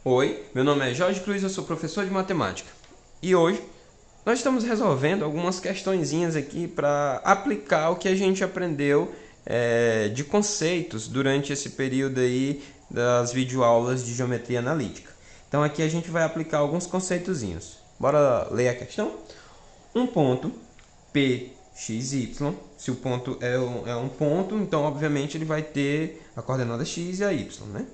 Oi, meu nome é Jorge Cruz, eu sou professor de matemática. E hoje nós estamos resolvendo algumas questõezinhas aqui para aplicar o que a gente aprendeu de conceitos durante esse período aí das videoaulas de geometria analítica. Então aqui a gente vai aplicar alguns conceitozinhos. Bora ler a questão? Um ponto P, X, Y. Se o ponto é um ponto, então obviamente ele vai ter a coordenada X e a Y, né?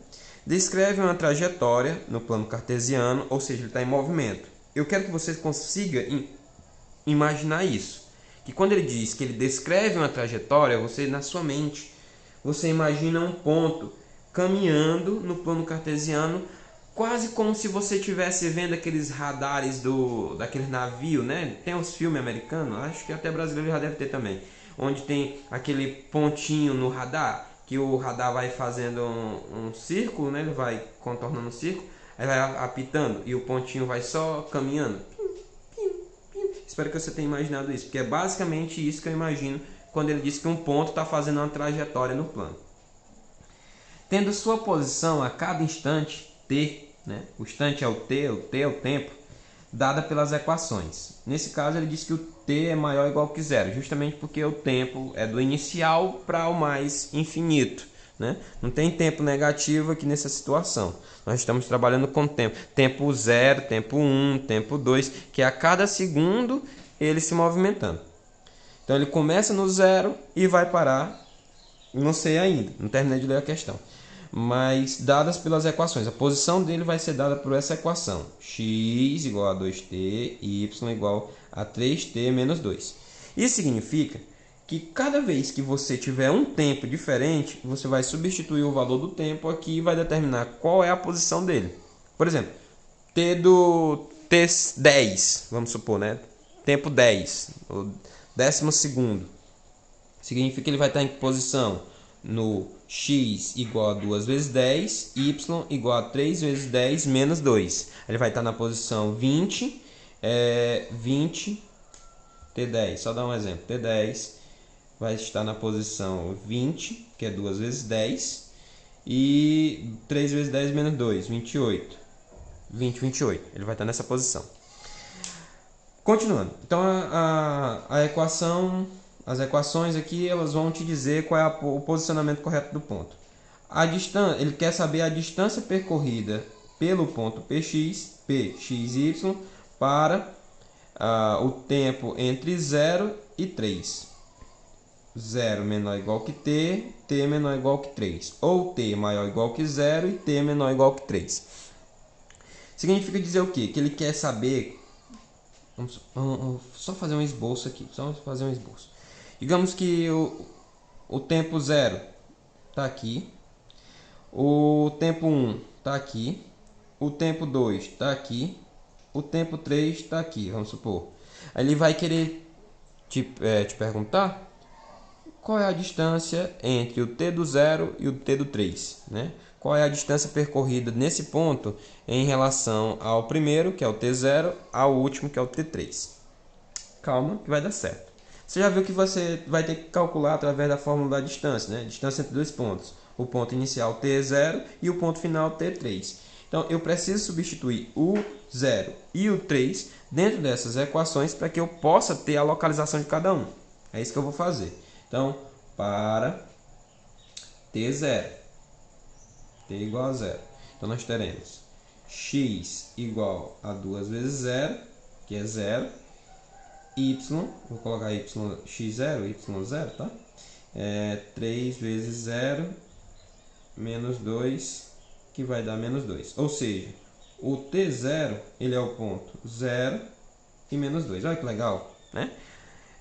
Descreve uma trajetória no plano cartesiano, ou seja, ele está em movimento. Eu quero que você consiga imaginar isso. Que quando ele diz que ele descreve uma trajetória, você na sua mente, você imagina um ponto caminhando no plano cartesiano, quase como se você estivesse vendo aqueles radares daquele navio, né? Tem uns filmes americanos, acho que até brasileiro já deve ter também, onde tem aquele pontinho no radar, que o radar vai fazendo um círculo, né? Ele vai contornando um círculo, aí vai apitando e o pontinho vai só caminhando. Espero que você tenha imaginado isso, porque é basicamente isso que eu imagino quando ele diz que um ponto está fazendo uma trajetória no plano. Tendo sua posição a cada instante, t, né? O instante é o t é o tempo, dada pelas equações. Nesse caso ele diz que o t é maior ou igual que zero, justamente porque o tempo é do inicial para o mais infinito. Né? Não tem tempo negativo aqui nessa situação. Nós estamos trabalhando com tempo. Tempo 0, tempo 1, tempo 2, que é a cada segundo ele se movimentando. Então ele começa no 0 e vai parar, não sei ainda, não terminei de ler a questão. Mas dadas pelas equações, a posição dele vai ser dada por essa equação: x igual a 2t, y igual a 3t menos 2. Isso significa que cada vez que você tiver um tempo diferente, você vai substituir o valor do tempo aqui e vai determinar qual é a posição dele. Por exemplo, t do t10, vamos supor, né? Tempo 10, o 10º segundo. Significa que ele vai estar em que posição? No x igual a 2 vezes 10, y igual a 3 vezes 10 menos 2. Ele vai estar na posição 20, 20, T10, só dar um exemplo. T10 vai estar na posição 20, que é 2 vezes 10, e 3 vezes 10 menos 2, 28. 20, 28. Ele vai estar nessa posição. Continuando. Então, a equação, as equações aqui, elas vão te dizer qual é o posicionamento correto do ponto. A distância, ele quer saber a distância percorrida pelo ponto PX, PXY, para o tempo entre 0 e 3. 0 menor ou igual que t, t menor ou igual que 3. Ou t maior ou igual que 0 e t menor ou igual que 3. Significa dizer o quê? Que ele quer saber... Vamos só fazer um esboço aqui. Só fazer um esboço. Digamos que o tempo 0 está aqui. O tempo 1 está aqui. O tempo 2 está aqui. O tempo 3 está aqui, vamos supor. Aí ele vai querer te perguntar qual é a distância entre o t do 0 e o t do 3, né? Qual é a distância percorrida nesse ponto em relação ao primeiro, que é o t0, ao último, que é o t3. Calma, que vai dar certo. Você já viu que você vai ter que calcular através da fórmula da distância, né? Distância entre dois pontos. O ponto inicial t0 e o ponto final t3. Então, eu preciso substituir o 0 e o 3 dentro dessas equações para que eu possa ter a localização de cada um. É isso que eu vou fazer. Então, para t0, t igual a 0. Então, nós teremos x igual a 2 vezes 0, que é 0. Y, vou colocar y x0, y0, tá? 3 vezes 0 menos 2, que vai dar menos 2. Ou seja, o t0 ele é o ponto 0 e menos 2. Olha que legal, né?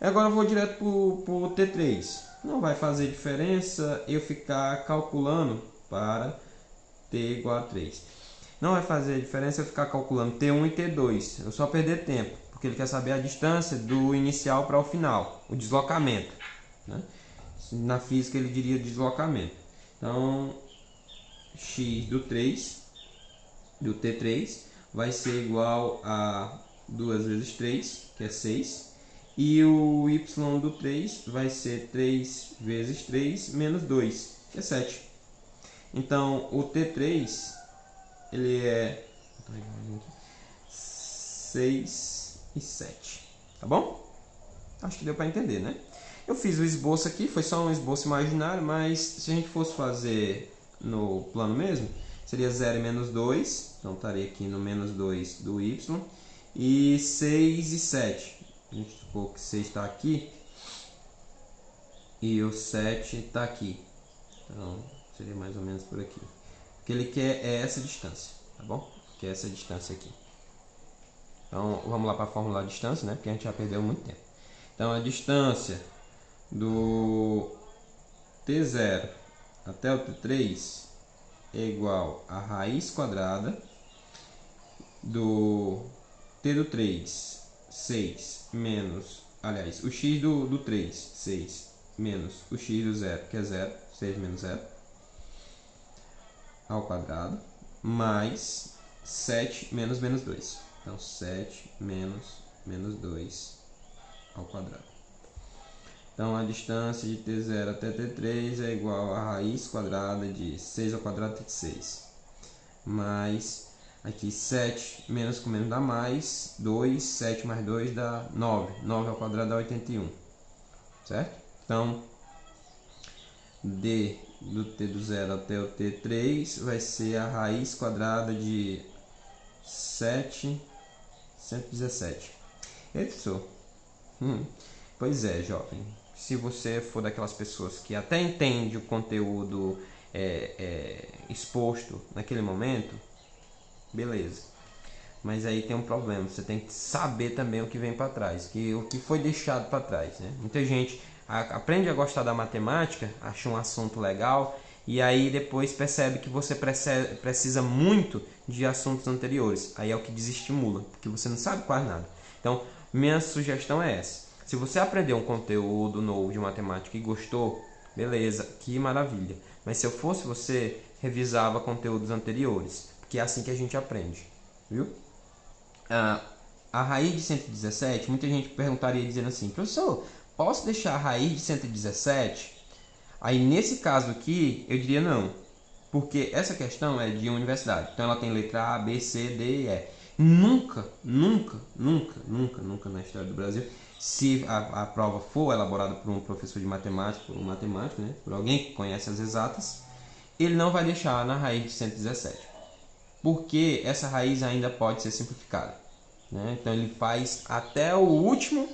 Agora eu vou direto para o t3. Não vai fazer diferença eu ficar calculando para t igual a 3. Não vai fazer diferença eu ficar calculando t1 e t2. Eu só perder tempo, porque ele quer saber a distância do inicial para o final, o deslocamento, né? Na física ele diria deslocamento. Então, x do 3, do t3, vai ser igual a 2 vezes 3, que é 6. E o y do 3 vai ser 3 vezes 3 menos 2, que é 7. Então, o t3 ele é 6 e 7, tá bom? Acho que deu para entender, né? Eu fiz o esboço aqui, foi só um esboço imaginário, mas se a gente fosse fazer no plano mesmo, seria 0 e menos 2, então estaria aqui no menos 2 do y, e 6 e 7. A gente supor que 6 está aqui e o 7 está aqui, então seria mais ou menos por aqui. O que ele quer é essa distância, tá bom? Que é essa distância aqui. Então vamos lá para formular a distância, né? Porque a gente já perdeu muito tempo. Então a distância do T0 até o T3 é igual a raiz quadrada do T do 3, 6, menos, aliás, o x do 3, 6, menos o x do 0, que é 0, 6 menos 0, ao quadrado, mais 7 menos menos 2. Então, 7 menos 2 ao quadrado. Então, a distância de T0 até T3 é igual a raiz quadrada de 6 ao quadrado de 6. Mais, aqui 7 menos com menos dá mais, 2, 7 mais 2 dá 9. 9 ao quadrado dá 81. Certo? Então, D do T do 0 até o T3 vai ser a raiz quadrada de 7, 117. Professor, pois é, jovem. Se você for daquelas pessoas que até entende o conteúdo exposto naquele momento, beleza. Mas aí tem um problema, você tem que saber também o que vem para trás, o que foi deixado para trás, né? Muita gente aprende a gostar da matemática, acha um assunto legal e aí depois percebe que você precisa muito de assuntos anteriores. Aí é o que desestimula, porque você não sabe quase nada. Então, minha sugestão é essa. Se você aprendeu um conteúdo novo de matemática e gostou, beleza, que maravilha. Mas se eu fosse você, revisava conteúdos anteriores, porque é assim que a gente aprende, viu? A raiz de 117, muita gente perguntaria dizendo assim, professor, posso deixar a raiz de 117? Aí nesse caso aqui, eu diria não, porque essa questão é de uma universidade, então ela tem letra A, B, C, D e E. Nunca na história do Brasil, se a prova for elaborada por um professor de matemática, por um matemático, né, por alguém que conhece as exatas, ele não vai deixar na raiz de 117, porque essa raiz ainda pode ser simplificada, né? Então ele faz até o último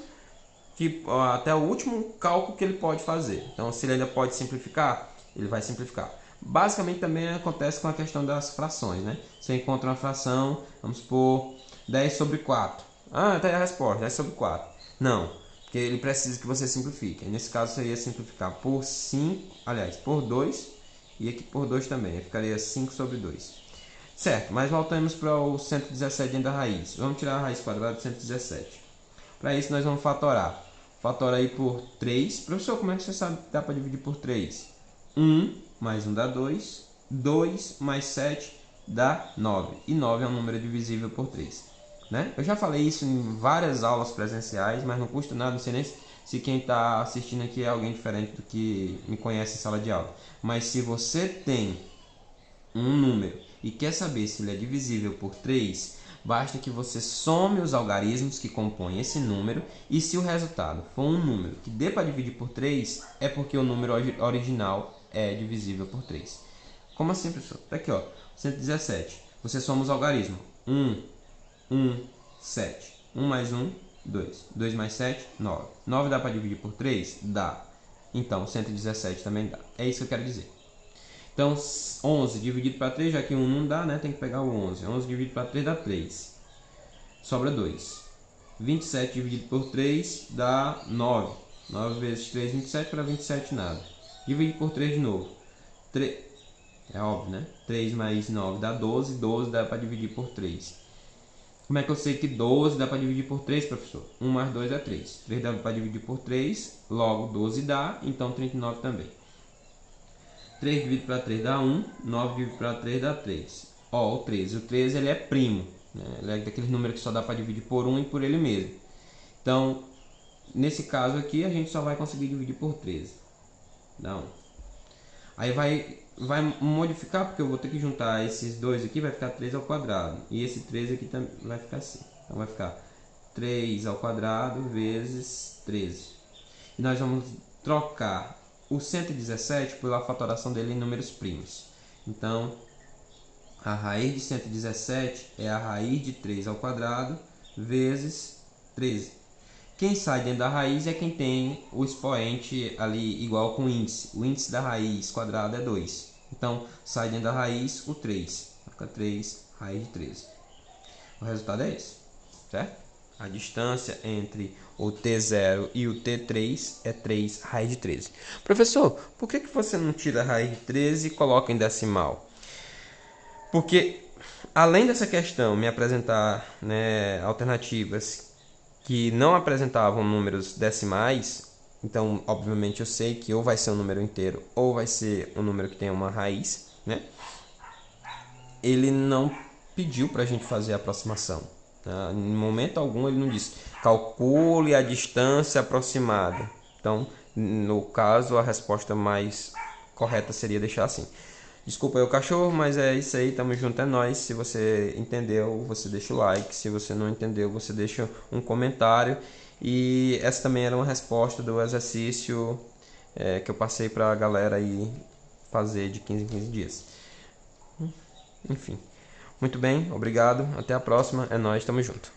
cálculo que ele pode fazer. Então se ele ainda pode simplificar, ele vai simplificar. Basicamente também acontece com a questão das frações, né? Você encontra uma fração, vamos supor 10 sobre 4. Ah, tá aí a resposta, 10 sobre 4. Não, porque ele precisa que você simplifique. Nesse caso seria simplificar por 5, aliás, por 2 e aqui por 2 também. Ficaria 5 sobre 2. Certo, mas voltamos para o 117 dentro da raiz. Vamos tirar a raiz quadrada de 117. Para isso nós vamos fatorar. Fatora aí por 3. Professor, como é que você sabe que dá para dividir por 3? 1 mais 1 dá 2. 2 mais 7 dá 9. E 9 é um número divisível por 3. Né? Eu já falei isso em várias aulas presenciais, mas não custa nada, não sei nem se quem está assistindo aqui é alguém diferente do que me conhece em sala de aula. Mas se você tem um número e quer saber se ele é divisível por 3, basta que você some os algarismos que compõem esse número e se o resultado for um número que dê para dividir por 3, é porque o número original é divisível por 3. Como assim, professor? Tá aqui, ó, 117. Você soma os algarismos. 1, 7. 1 mais 1, 2. 2 mais 7, 9. 9 dá para dividir por 3? Dá. Então, 117 também dá. É isso que eu quero dizer. Então, 11 dividido para 3, já que 1 não dá, né? Tem que pegar o 11. 11 dividido para 3 dá 3. Sobra 2. 27 dividido por 3 dá 9. 9 vezes 3, 27. Para 27, nada. Dividir por 3 de novo. 3. É óbvio, né? 3 mais 9 dá 12. 12 dá para dividir por 3. Como é que eu sei que 12 dá para dividir por 3, professor? 1 mais 2 é 3. 3 dá para dividir por 3. Logo, 12 dá. Então, 39 também. 3 dividido para 3 dá 1, 9 dividido para 3 dá 3. Ó, o 13. O 13 ele é primo, né? Ele é daqueles números que só dá para dividir por 1 e por ele mesmo. Então, nesse caso aqui, a gente só vai conseguir dividir por 13. Dá 1. Aí vai modificar, porque eu vou ter que juntar esses dois aqui, vai ficar 3 ao quadrado. E esse 3 aqui também vai ficar assim. Então vai ficar 3 ao quadrado vezes 13. E nós vamos trocar o 117 pela fatoração dele em números primos. Então, a raiz de 117 é a raiz de 3 ao quadrado vezes 13. Quem sai dentro da raiz é quem tem o expoente ali igual com o índice. O índice da raiz quadrada é 2. Então, sai dentro da raiz o 3. Vai ficar 3 raiz de 13. O resultado é esse, certo? A distância entre o T0 e o T3 é 3 raiz de 13. Professor, por que você não tira a raiz de 13 e coloca em decimal? Porque, além dessa questão me apresentar, né, alternativas que não apresentavam números decimais, então, obviamente, eu sei que ou vai ser um número inteiro ou vai ser um número que tem uma raiz, né? Ele não pediu para a gente fazer a aproximação. Tá? Em momento algum ele não disse calcule a distância aproximada. Então, no caso, a resposta mais correta seria deixar assim. Desculpa aí o cachorro, mas é isso aí, tamo junto, é nóis. Se você entendeu, você deixa o like. Se você não entendeu, você deixa um comentário. E essa também era uma resposta do exercício que eu passei pra galera aí fazer de 15 em 15 dias. Enfim, muito bem, obrigado, até a próxima, é nóis, tamo junto.